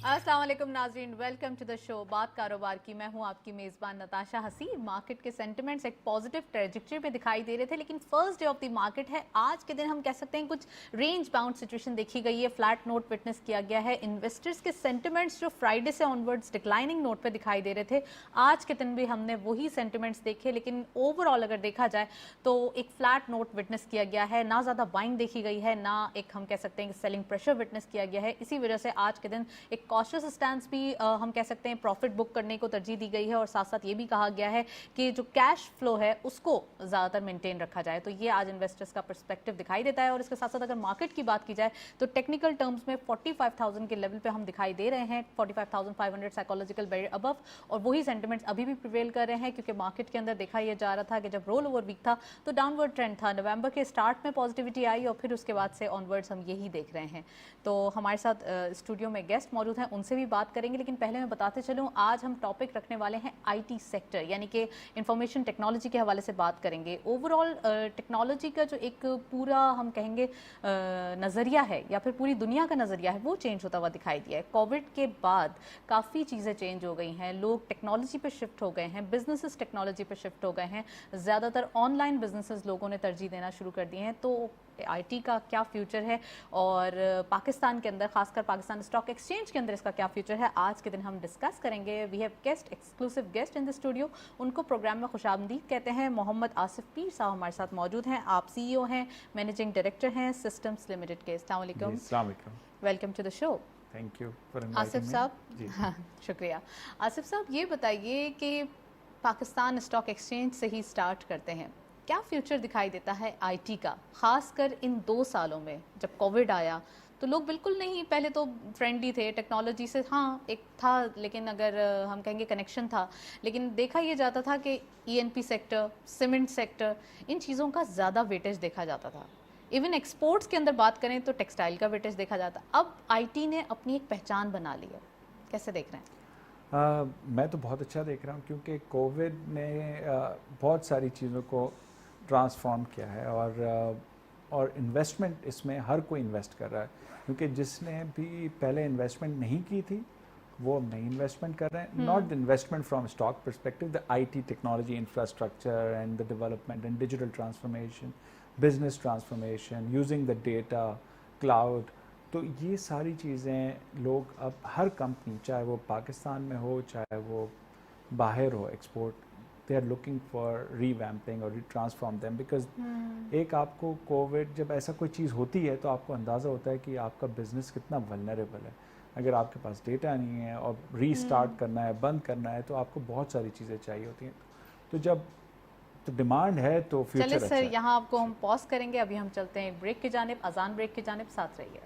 السلام علیکم ناظرین، ویلکم ٹو دا شو بات کاروبار کی. میں ہوں آپ کی میزبان نتاشا حسین. مارکیٹ کے سینٹیمنٹس ایک پازیٹیو ٹریجیکٹری پہ دکھائی دے رہے تھے، لیکن first day of the market ہے آج کے دن. ہم کہہ سکتے ہیں کچھ رینج باؤنڈ سچویشن دیکھی گئی ہے، فلیٹ نوٹ وٹنس کیا گیا ہے. انویسٹرز کے سینٹیمنٹس جو فرائیڈے سے آن ورڈز ڈکلائننگ نوٹ پہ دکھائی دے رہے تھے، آج کے دن بھی ہم نے وہی سینٹیمنٹس دیکھے، لیکن اوور آل اگر دیکھا جائے تو ایک فلیٹ نوٹ وٹنس کیا گیا ہے. نہ زیادہ بائنگ دیکھی گئی ہے، نہ ایک ہم کہہ سکتے ہیں کہ سیلنگ پریشر وٹنس کیا گیا ہے. اسی وجہ سے آج کے دن ایک کاشس اسٹینس بھی ہم کہہ سکتے ہیں پروفٹ بک کرنے کو ترجیح دی گئی ہے، اور ساتھ ساتھ یہ بھی کہا گیا ہے کہ جو کیش فلو ہے اس کو زیادہ تر مینٹین رکھا جائے. تو یہ آج انویسٹرز کا پرسپیکٹو دکھائی دیتا ہے. اور اس کے ساتھ ساتھ اگر مارکیٹ کی بات کی جائے تو ٹیکنیکل ٹرمز میں 45,000 کے لیول پہ ہم دکھائی دے رہے ہیں، 45,500 سائیکولوجیکل بیریئر ابو، اور وہی سینٹیمنٹس ابھی بھی پریویل کر رہے ہیں، کیونکہ مارکیٹ کے اندر دیکھا یہ جا رہا تھا کہ جب رول اوور ویک تھا تو ڈاؤن ورڈ ٹرینڈ تھا. نومبر کے اسٹارٹ میں پازیٹیوٹی آئی اور پھر اس کے بعد سے آن ورڈز ہم یہی دیکھ رہے ہیں. تو ہمارے ساتھ اسٹوڈیو میں گیسٹ موجود ہیں، ان سے بھی بات کریں گے. لیکن پہلے میں بتاتے چلوں آج ہم ٹاپک رکھنے والے ہیں آئی ٹی سیکٹر، یعنی کہ انفارمیشن ٹیکنالوجی کے حوالے سے بات کریں گے. اوور آل ٹیکنالوجی کا جو ایک پورا ہم کہیں گے نظریہ ہے یا پھر پوری دنیا کا نظریہ ہے، وہ چینج ہوتا ہوا دکھائی دیا ہے. کووڈ کے بعد کافی چیزیں چینج ہو گئی ہیں، لوگ ٹیکنالوجی پہ شفٹ ہو گئے ہیں، بزنسز ٹیکنالوجی پہ شفٹ ہو گئے ہیں، زیادہ تر آن لائن بزنسز لوگوں نے ترجیح دینا شروع کر دیے ہیں. تو آئی ٹی کا کیا فیوچر ہے اور پاکستان کے اندر، خاص کر پاکستان اسٹاک ایکسچینج کے اندر اس کا کیا فیوچر ہے، آج کے دن ہم ڈسکس کریں گے. We have guest, exclusive guest in the studio. ان کو پروگرام میں خوش آمدید کہتے ہیں. محمد آصف پیر صاحب ہمارے ساتھ موجود ہیں. آپ سی ای او ہیں، مینیجنگ ڈائریکٹر ہیں سسٹمز لمیٹڈ کے. السلام علیکم. السلام علیکم. Welcome to the show. Thank you for inviting Asif me. Sahab شکریہ. آصف صاحب یہ بتائیے کہ پاکستان اسٹاک ایکسچینج سے ہی اسٹارٹ کرتے ہیں، کیا فیوچر دکھائی دیتا ہے آئی ٹی کا، خاص کر ان 2 سالوں میں؟ جب کووڈ آیا تو لوگ بالکل نہیں، پہلے تو فرینڈلی تھے ٹیکنالوجی سے، ہاں ایک تھا لیکن اگر ہم کہیں گے کنیکشن تھا، لیکن دیکھا یہ جاتا تھا کہ E N P sector, cement sector, ان چیزوں کا زیادہ ویٹیج دیکھا جاتا تھا. ایون ایکسپورٹس کے اندر بات کریں تو ٹیکسٹائل کا ویٹیج دیکھا جاتا. اب آئی ٹی نے اپنی ایک پہچان بنا لی ہے، کیسے دیکھ رہے ہیں؟ میں تو بہت اچھا دیکھ رہا ہوں، کیونکہ کووڈ نے بہت ساری چیزوں کو ٹرانسفارم کیا ہے، اور انویسٹمنٹ اس میں ہر کوئی انویسٹ کر رہا ہے. کیونکہ جس نے بھی پہلے انویسٹمنٹ نہیں کی تھی وہ نئی انویسٹمنٹ کر رہے ہیں. Not investment from stock perspective, the I T technology infrastructure and the development and digital transformation, business transformation using the data, cloud. تو یہ ساری چیزیں لوگ اب ہر کمپنی، چاہے وہ پاکستان میں ہو چاہے وہ باہر ہو export, they are looking for revamping اور ری ٹرانسفارم دیم. بیکاز ایک آپ کو کووڈ جب ایسا کوئی چیز ہوتی ہے تو آپ کو اندازہ ہوتا ہے کہ آپ کا بزنس کتنا ولنریبل ہے. اگر آپ کے پاس ڈیٹا نہیں ہے اور ری اسٹارٹ کرنا ہے، بند کرنا ہے، تو آپ کو بہت ساری چیزیں چاہیے ہوتی ہیں. تو جب تو ڈیمانڈ ہے تو فیوچر چلے اچھا سر ہے. یہاں آپ کو ہم پاز کریں گے، ابھی ہم چلتے ہیں ایک بریک کی جانب، اذان بریک کی جانب، ساتھ رہیے.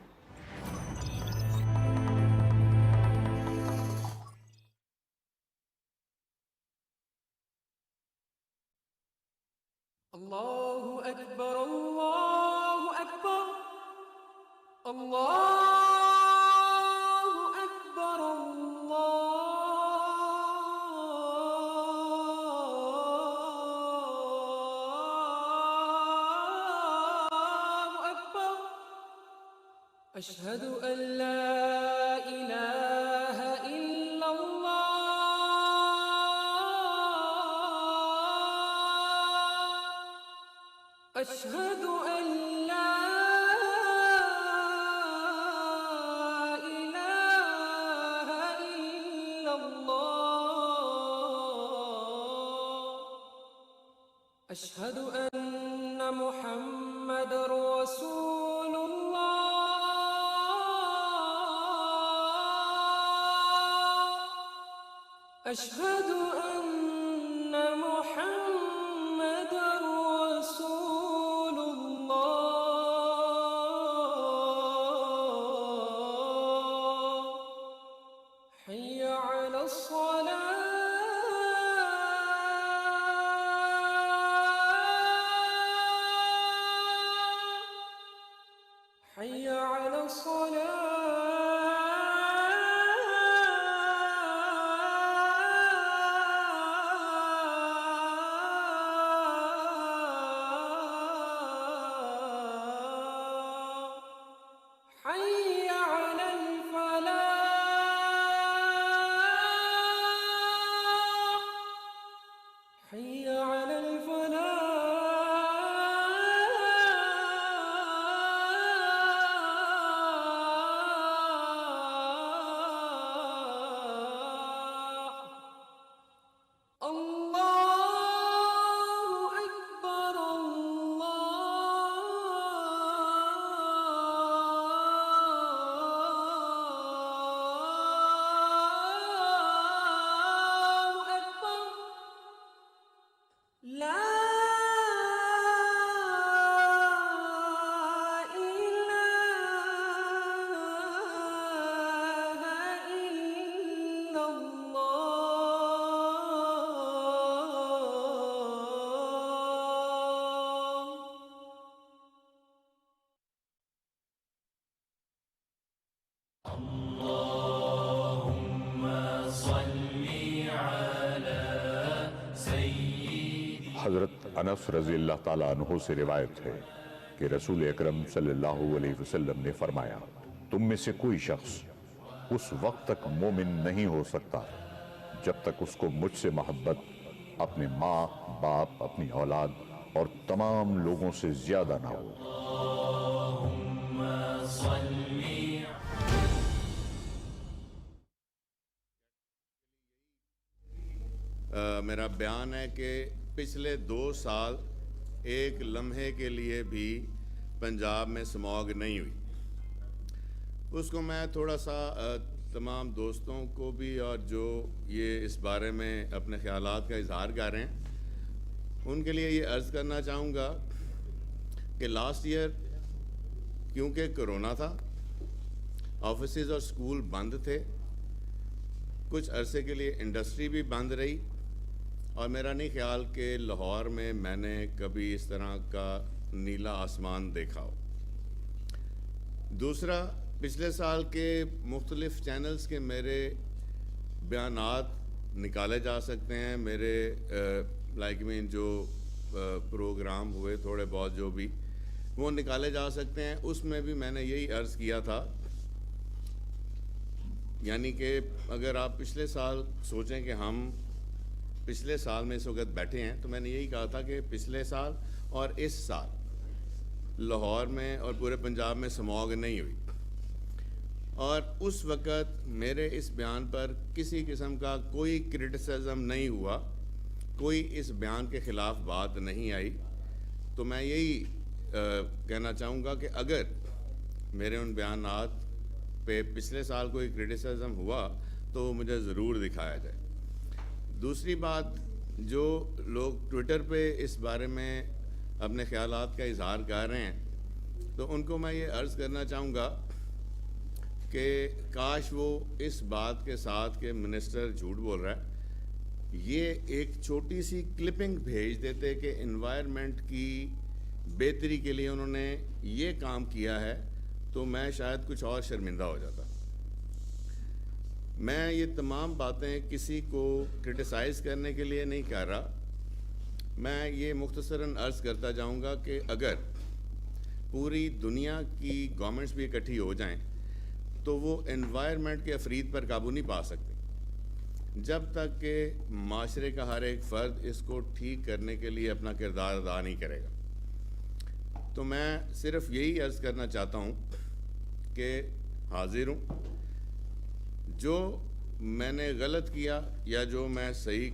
اللہ اکبر اللہ اکبر اللہ اکبر اللہ اکبر. اشہد ان لا الہ الا اللہ اشہد ان لا الہ الا اللہ اشہد ان محمد رسول اللہ اشہد ان محمد رسول اللہ. حی علی الصلاة حی علی الصلاة حی علی الفلاح حضرت انس رضی اللہ تعالیٰ عنہ سے روایت ہے کہ رسول اکرم صلی اللہ علیہ وسلم نے فرمایا، تم میں سے کوئی شخص اس وقت تک مومن نہیں ہو سکتا جب تک اس کو مجھ سے محبت اپنے ماں باپ، اپنی اولاد اور تمام لوگوں سے زیادہ نہ ہو۔ میرا بیان ہے کہ پچھلے 2 سال ایک لمحے کے لیے بھی پنجاب میں سموگ نہیں ہوئی۔ اس کو میں تھوڑا سا تمام دوستوں کو بھی اور جو یہ اس بارے میں اپنے خیالات کا اظہار کر رہے ہیں ان کے لیے یہ عرض کرنا چاہوں گا کہ لاسٹ ایئر کیونکہ کرونا تھا، آفیسز اور سکول بند تھے، کچھ عرصے کے لیے انڈسٹری بھی بند رہی، اور میرا نہیں خیال کہ لاہور میں نے کبھی اس طرح کا نیلا آسمان دیکھا ہو۔ دوسرا، پچھلے سال کے مختلف چینلز کے میرے بیانات نکالے جا سکتے ہیں، میرے جو پروگرام ہوئے تھوڑے بہت جو بھی وہ نکالے جا سکتے ہیں۔ اس میں بھی میں نے یہی عرض کیا تھا، یعنی کہ اگر آپ پچھلے سال سوچیں کہ ہم پچھلے سال میں اس وقت بیٹھے ہیں، تو میں نے یہی کہا تھا کہ پچھلے سال اور اس سال لاہور میں اور پورے پنجاب میں سموگ نہیں ہوئی، اور اس وقت میرے اس بیان پر کسی قسم کا کوئی کرٹیسزم نہیں ہوا، کوئی اس بیان کے خلاف بات نہیں آئی۔ تو میں یہی کہنا چاہوں گا کہ اگر میرے ان بیانات پہ پچھلے سال کوئی کرٹیسزم ہوا تو مجھے ضرور دکھایا جائے۔ دوسری بات، جو لوگ ٹویٹر پہ اس بارے میں اپنے خیالات کا اظہار کر رہے ہیں، تو ان کو میں یہ عرض کرنا چاہوں گا کہ کاش وہ اس بات کے ساتھ کہ منسٹر جھوٹ بول رہا ہے، یہ ایک چھوٹی سی کلپنگ بھیج دیتے کہ انوائرمنٹ کی بہتری کے لیے انہوں نے یہ کام کیا ہے، تو میں شاید کچھ اور شرمندہ ہو جاتا۔ میں یہ تمام باتیں کسی کو کرٹیسائز کرنے کے لیے نہیں کہہ رہا، میں یہ مختصراً عرض کرتا جاؤں گا کہ اگر پوری دنیا کی گورنمنٹس بھی اکٹھی ہو جائیں تو وہ انوائرمنٹ کے افرید پر قابو نہیں پا سکتے جب تک کہ معاشرے کا ہر ایک فرد اس کو ٹھیک کرنے کے لیے اپنا کردار ادا نہیں کرے گا۔ تو میں صرف یہی عرض کرنا چاہتا ہوں کہ حاضر ہوں، جو میں نے غلط کیا یا جو میں صحیح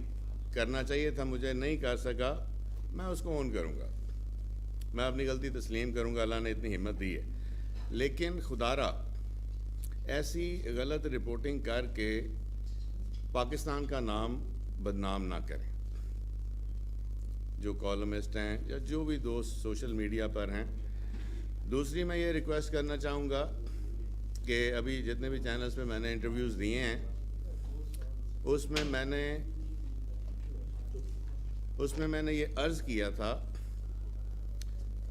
کرنا چاہیے تھا مجھے نہیں کر سکا، میں اس کو اون کروں گا، میں اپنی غلطی تسلیم کروں گا، اللہ نے اتنی ہمت دی ہے۔ لیکن خدا را ایسی غلط رپورٹنگ کر کے پاکستان کا نام بدنام نہ کریں، جو کالمسٹ ہیں یا جو بھی دوست سوشل میڈیا پر ہیں۔ دوسری میں یہ ریکویسٹ کرنا چاہوں گا کہ ابھی جتنے بھی چینلز پہ میں نے انٹرویوز دیے ہیں اس میں میں نے یہ عرض کیا تھا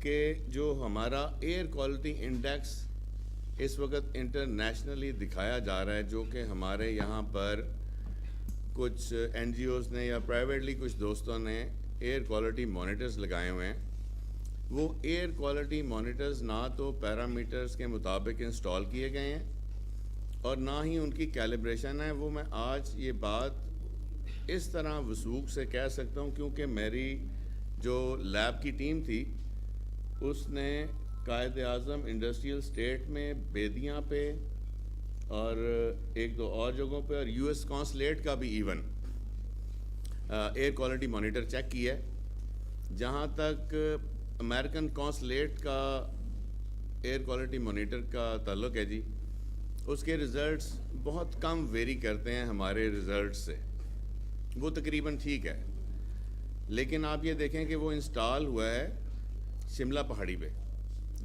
کہ جو ہمارا ایئر کوالٹی انڈیکس اس وقت انٹرنیشنلی دکھایا جا رہا ہے، جو کہ ہمارے یہاں پر کچھ این جی اوز نے یا پرائیویٹلی کچھ دوستوں نے ایئر کوالٹی مانیٹرز لگائے ہوئے ہیں، وہ ایئر کوالٹی مانیٹرز نہ تو پیرامیٹرز کے مطابق انسٹال کیے گئے ہیں اور نہ ہی ان کی کیلیبریشن ہے۔ وہ میں آج یہ بات اس طرح وثوق سے کہہ سکتا ہوں کیونکہ میری جو لیب کی ٹیم تھی اس نے قائد اعظم انڈسٹریل اسٹیٹ میں بیدیاں پہ اور ایک دو اور جگہوں پہ اور یو ایس کونسلیٹ کا بھی even air quality monitor check کیا ہے۔ جہاں تک امریکن کونسلیٹ کا ایئر کوالٹی مانیٹر کا تعلق ہے جی، اس کے ریزلٹس بہت کم ویری کرتے ہیں ہمارے ریزلٹس سے، وہ تقریباً ٹھیک ہے، لیکن آپ یہ دیکھیں کہ وہ انسٹال ہوا ہے شملہ پہاڑی پہ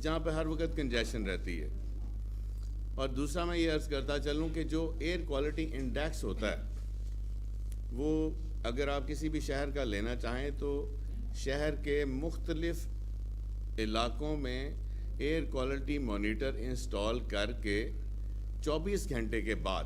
جہاں پہ ہر وقت کنجیشن رہتی ہے۔ اور دوسرا میں یہ عرض کرتا چلوں کہ جو ایئر کوالٹی انڈیکس ہوتا ہے وہ اگر آپ کسی بھی شہر کا لینا چاہیں تو شہر کے مختلف علاقوں میں ایئر کوالٹی مانیٹر انسٹال کر کے 24 گھنٹے کے بعد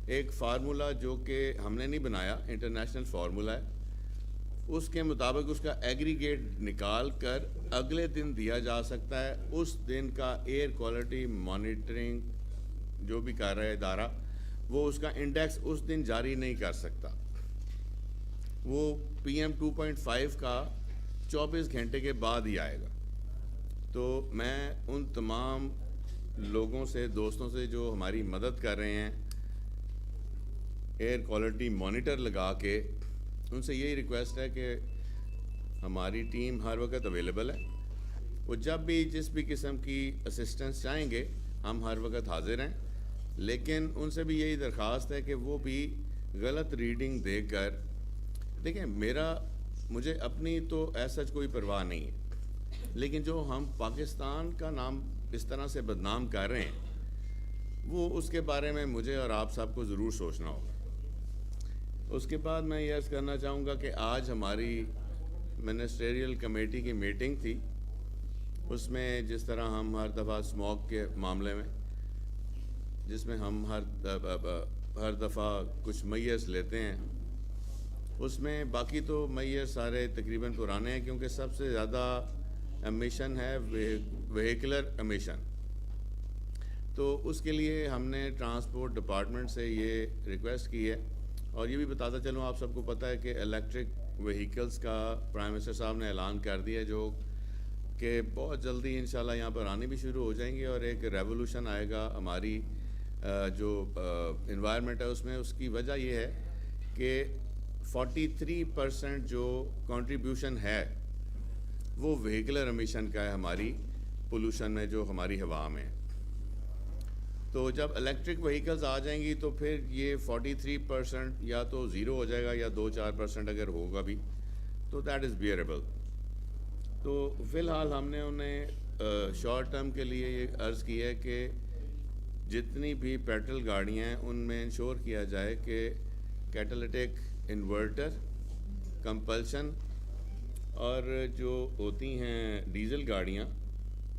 ایک فارمولا جو کہ ہم نے نہیں بنایا، انٹرنیشنل فارمولا ہے، اس کے مطابق اس کا ایگریگیٹ نکال کر اگلے دن دیا جا سکتا ہے. اس دن کا ایئر کوالٹی مانیٹرنگ جو بھی کر رہا ہے ادارہ, وہ اس کا انڈیکس اس دن جاری نہیں کر سکتا. وہ PM 2.5 کا 24 گھنٹے کے بعد ہی آئے گا. تو میں ان تمام لوگوں سے, دوستوں سے جو ہماری مدد کر رہے ہیں ایئر کوالٹی مانیٹر لگا کے, ان سے یہی ریکویسٹ ہے کہ ہماری ٹیم ہر وقت اویلیبل ہے. وہ جب بھی جس بھی قسم کی اسسٹنس چاہیں گے ہم ہر وقت حاضر ہیں. لیکن ان سے بھی یہی درخواست ہے کہ وہ بھی غلط ریڈنگ دے کر, دیکھیں مجھے اپنی تو ایسا کوئی پرواہ نہیں ہے, لیکن جو ہم پاکستان کا نام اس طرح سے بدنام کر رہے ہیں وہ اس کے بارے میں مجھے اور آپ سب کو ضرور سوچنا ہوگا. اس کے بعد میں یہ عرض کرنا چاہوں گا کہ آج ہماری منسٹریل کمیٹی کی میٹنگ تھی. اس میں جس طرح ہم ہر دفعہ اسموک کے معاملے میں, جس میں ہم ہر دفعہ کچھ میئرز لیتے ہیں, اس میں باقی تو میئر سارے تقریباً پرانے ہیں, کیونکہ سب سے زیادہ امیشن ہے وہیکلر امیشن. تو اس کے لیے ہم نے ٹرانسپورٹ ڈپارٹمنٹ سے یہ ریکویسٹ کی ہے. اور یہ بھی بتاتا چلوں, آپ سب کو پتہ ہے کہ الیکٹرک وہیکلز کا پرائم منسٹر صاحب نے اعلان کر دیا, جو کہ بہت جلدی انشاءاللہ یہاں پر آنے بھی شروع ہو جائیں گے, اور ایک ریولوشن آئے گا ہماری جو انوائرمنٹ ہے اس میں. اس کی وجہ یہ ہے کہ 43% جو کنٹریبیوشن ہے وہ وہیکلر امیشن کا ہے ہماری پولوشن میں, جو ہماری ہوا میں. تو جب الیکٹرک وہیکلز آ جائیں گی تو پھر یہ 43% یا تو زیرو ہو جائے گا, یا 2-4% اگر ہوگا بھی تو دیٹ از بیئریبل. تو فی الحال ہم نے انہیں شارٹ ٹرم کے لیے یہ عرض کی ہے کہ جتنی بھی پیٹرول گاڑیاں ہیں ان میں انشور کیا جائے کہ کیٹلیٹک انورٹر کمپلشن, اور جو ہوتی ہیں ڈیزل گاڑیاں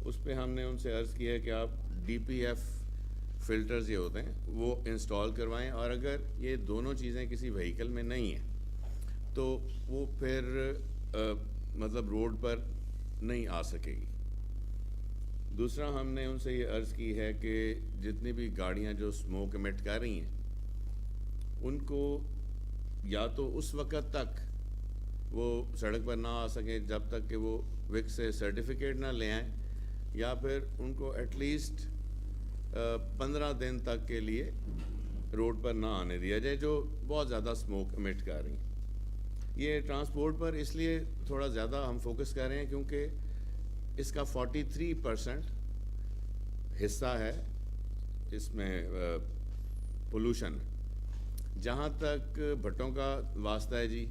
اس پہ ہم نے ان سے عرض کیا ہے کہ آپ DPF فلٹرز یہ ہوتے ہیں وہ انسٹال کروائیں. اور اگر یہ دونوں چیزیں کسی وہیکل میں نہیں ہیں تو وہ پھر مطلب روڈ پر نہیں آ سکے گی. دوسرا ہم نے ان سے یہ عرض کی ہے کہ جتنی بھی گاڑیاں جو اسموک ایمٹ کر رہی ہیں ان کو یا تو اس وقت تک وہ سڑک پر نہ آ سکیں جب تک کہ وہ وک سے سرٹیفکیٹ نہ لے آئیں, یا پھر ان کو ایٹ لیسٹ 15 دن تک کے لیے روڈ پر نہ آنے دیا جائے جو بہت زیادہ اسموک ایمٹ کر رہی ہیں. یہ ٹرانسپورٹ پر اس لیے تھوڑا زیادہ ہم فوکس کر رہے ہیں کیونکہ اس کا 43% حصہ ہے اس میں پولوشن. جہاں تک بھٹوں کا واسطہ ہے جی,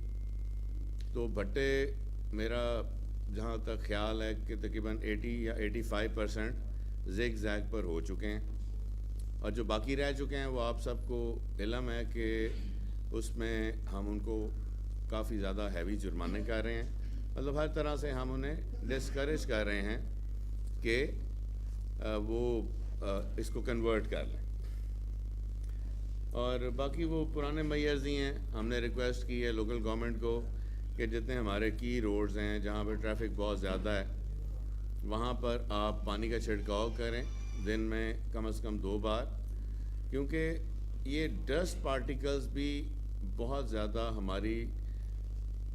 تو بھٹے میرا جہاں تک خیال ہے کہ تقریباً 80 یا 85% زیگ زیگ پر ہو چکے ہیں, اور جو باقی رہ چکے ہیں وہ آپ سب کو علم ہے کہ اس میں ہم ان کو کافی زیادہ ہیوی جرمانے کر رہے ہیں. مطلب ہر طرح سے ہم انہیں ڈسکریج کر رہے ہیں کہ وہ اس کو کنورٹ کر لیں. اور باقی وہ پرانے میئرز ہی ہیں. ہم نے ریکویسٹ کی ہے لوکل گورنمنٹ کو کہ جتنے ہمارے کی روڈز ہیں جہاں پہ ٹریفک بہت زیادہ ہے وہاں پر آپ پانی کا چھڑکاؤ کریں دن میں کم از کم 2 بار, کیونکہ یہ ڈسٹ پارٹیکلز بھی بہت زیادہ ہماری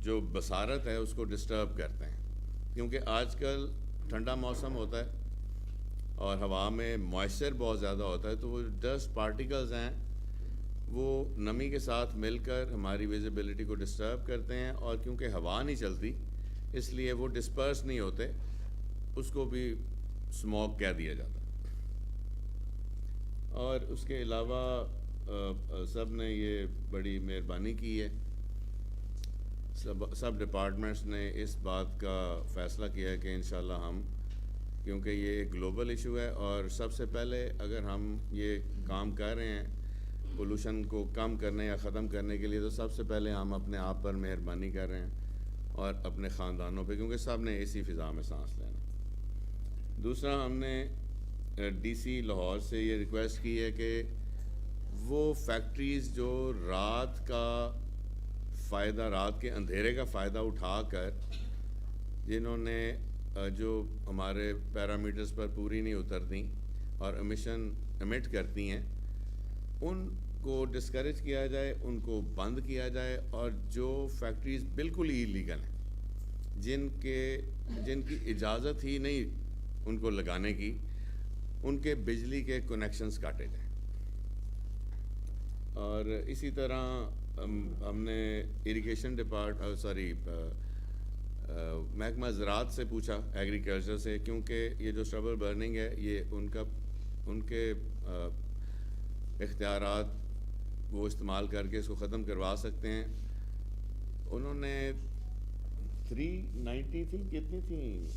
جو بصارت ہے اس کو ڈسٹرب کرتے ہیں. کیونکہ آج کل ٹھنڈا موسم ہوتا ہے اور ہوا میں موئسچر بہت زیادہ ہوتا ہے, تو وہ ڈسٹ پارٹیکلز ہیں وہ نمی کے ساتھ مل کر ہماری ویزیبلٹی کو ڈسٹرب کرتے ہیں, اور کیونکہ ہوا نہیں چلتی اس لیے وہ ڈسپرس نہیں ہوتے, اس کو بھی اسموک کہہ دیا جاتا. اور اس کے علاوہ سب نے یہ بڑی مہربانی کی ہے, سب ڈپارٹمنٹس نے اس بات کا فیصلہ کیا ہے کہ انشاءاللہ ہم, کیونکہ یہ ایک گلوبل ایشو ہے اور سب سے پہلے اگر ہم یہ کام کر رہے ہیں پولوشن کو کم کرنے یا ختم کرنے کے لیے, تو سب سے پہلے ہم اپنے آپ پر مہربانی کر رہے ہیں اور اپنے خاندانوں پہ, کیونکہ سب نے اسی فضا میں سانس لینا. دوسرا ہم نے DC لاہور سے یہ ریکویسٹ کی ہے کہ وہ فیکٹریز جو رات کا फ़ायदा, रात के अंधेरे का फ़ायदा उठा कर जिन्होंने जो हमारे पैरामीटर्स पर पूरी नहीं उतरती और एमिशन एमिट करती हैं, उनको डिस्करेज किया जाए, उनको बंद किया जाए, और जो फैक्ट्रीज़ बिल्कुल ही इलीगल हैं, जिनकी इजाज़त ही नहीं उनको लगाने की, उनके बिजली के कनेक्शंस काटे जाएं। और इसी तरह हमने इरिगेशन महकमा ज़राअत से पूछा, एग्रीकल्चर से, क्योंकि ये जो स्ट्रबल बर्निंग है ये उनके इख्तियारात वो इस्तेमाल करके इसको ख़त्म करवा सकते हैं। उन्होंने 390 थी, कितनी थी,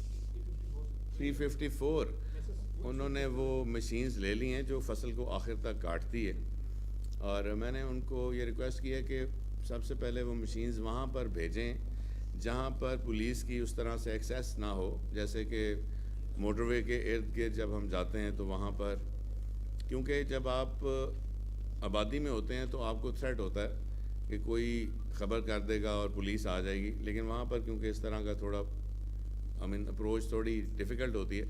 354, उन्होंने वो मशीन्स ले ली हैं जो फसल को आखिर तक काटती है। और मैंने उनको ये रिक्वेस्ट की है कि सबसे पहले वो मशीन्स वहाँ पर भेजें जहाँ पर पुलिस की उस तरह से एक्सेस ना हो, जैसे कि मोटरवे के इर्द गिर्द जब हम जाते हैं तो वहाँ पर, क्योंकि जब आप आबादी में होते हैं तो आपको थ्रेट होता है कि कोई ख़बर कर देगा और पुलिस आ जाएगी, लेकिन वहाँ पर क्योंकि इस तरह का थोड़ा अप्रोच थोड़ी डिफ़िकल्ट होती है,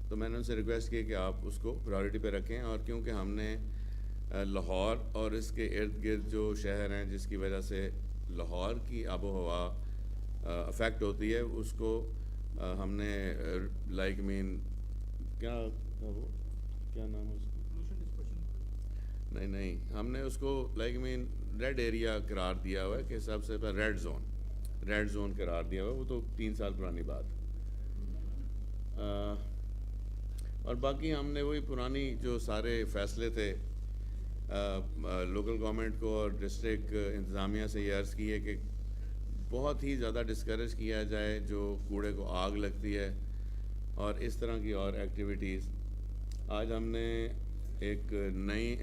तो मैंने उनसे रिक्वेस्ट की कि आप उसको प्रायोरिटी पे रखें। और क्योंकि हमने लाहौर और इसके इर्द गिर्द जो शहर हैं जिसकी वजह से लाहौर की आबो हवा अफेक्ट होती है, उसको हमने क्या नाम है उसका, नहीं, हमने उसको रेड एरिया करार दिया हुआ है कि सबसे पहले रेड जोन करार दिया हुआ है। वो तो 3 साल पुरानी बात है। और बाकी हमने वही पुरानी जो सारे फैसले थे लोकल गवर्नमेंट को और डिस्ट्रिक्ट इंतज़ामिया से ये अर्ज़ की है कि बहुत ही ज़्यादा डिस्करेज किया जाए जो कूड़े को आग लगती है और इस तरह की और एक्टिविटीज़। आज हमने एक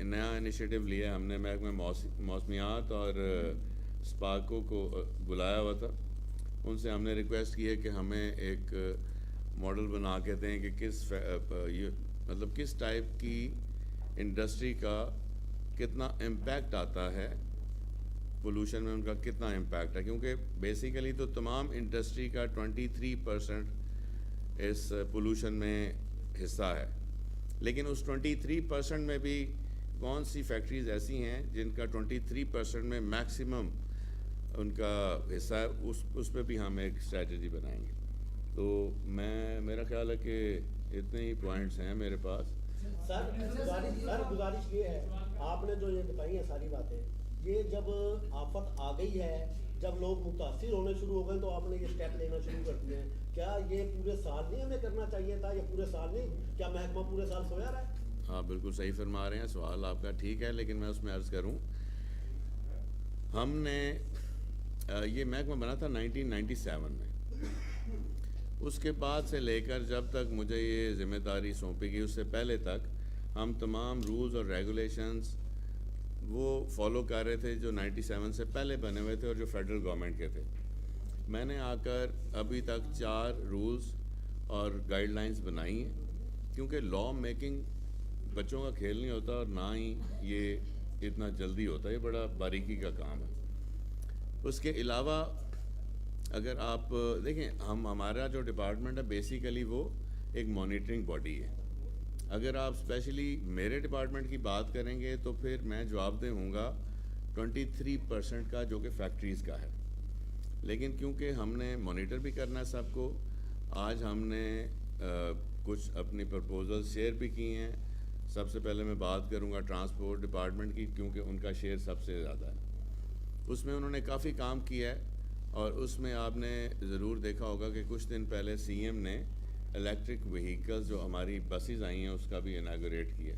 नया इनिशिएटिव लिया, हमने महकमे मौसमियात और स्पार्को को बुलाया हुआ था। उनसे हमने रिक्वेस्ट की है कि हमें एक मॉडल बना के दें कि किस टाइप की इंडस्ट्री का कितना इम्पैक्ट आता है, पोल्यूशन में उनका कितना इम्पैक्ट है, क्योंकि बेसिकली तो तमाम इंडस्ट्री का 23% इस पोल्यूशन में हिस्सा है, लेकिन उस 23% में भी कौन सी फैक्ट्रीज़ ऐसी हैं जिनका 23% में मैक्सिमम उनका हिस्सा है, उस पर भी हम एक स्ट्रेटजी बनाएंगे। तो मेरा ख्याल है कि इतने ही पॉइंट्स हैं मेरे पास। सर गुजारिश ये है, आपने जो ये बताई है सारी बातें, ये जब आफत आ गई है, जब लोग मुतासिर होने शुरू हो गए तो आपने ये स्टेप लेना शुरू कर दिए हैं। क्या ये पूरे साल नहीं हमें करना चाहिए था? ये पूरे साल नहीं, क्या महकमा पूरे साल सोया रहा है? हाँ, बिल्कुल सही फरमा रहे हैं, सवाल आपका ठीक है, लेकिन मैं उसमें अर्ज़ करूँ, हमने ये महकमा बना था 1997 में। उसके बाद से लेकर जब तक मुझे ये ज़िम्मेदारी सौंपी गई, उससे पहले तक हम तमाम रूल्स और रेगुलेशंस वो फॉलो कर रहे थे जो 97 से पहले बने हुए थे और जो फेडरल गवर्नमेंट के थे। मैंने आकर अभी तक 4 रूल्स और गाइडलाइंस बनाई हैं, क्योंकि लॉ मेकिंग बच्चों का खेल नहीं होता और ना ही ये इतना जल्दी होता है, ये बड़ा बारीकी का काम है। उसके अलावा अगर आप देखें, हमारा जो डिपार्टमेंट है बेसिकली वो एक मॉनिटरिंग बॉडी है। अगर आप स्पेशली मेरे डिपार्टमेंट की बात करेंगे तो फिर मैं जवाबदेह होऊंगा 23% का जो कि फैक्ट्रीज़ का है, लेकिन क्योंकि हमने मॉनिटर भी करना है सबको, आज हमने कुछ अपनी प्रपोजल शेयर भी की हैं। सबसे पहले मैं बात करूंगा ट्रांसपोर्ट डिपार्टमेंट की, क्योंकि उनका शेयर सबसे ज़्यादा है। उसमें उन्होंने काफ़ी काम किया है और उसमें आपने ज़रूर देखा होगा कि कुछ दिन पहले सीएम ने इलेक्ट्रिक व्हीकल्स जो हमारी बसेस आई हैं उसका भी इनागोरेट किया।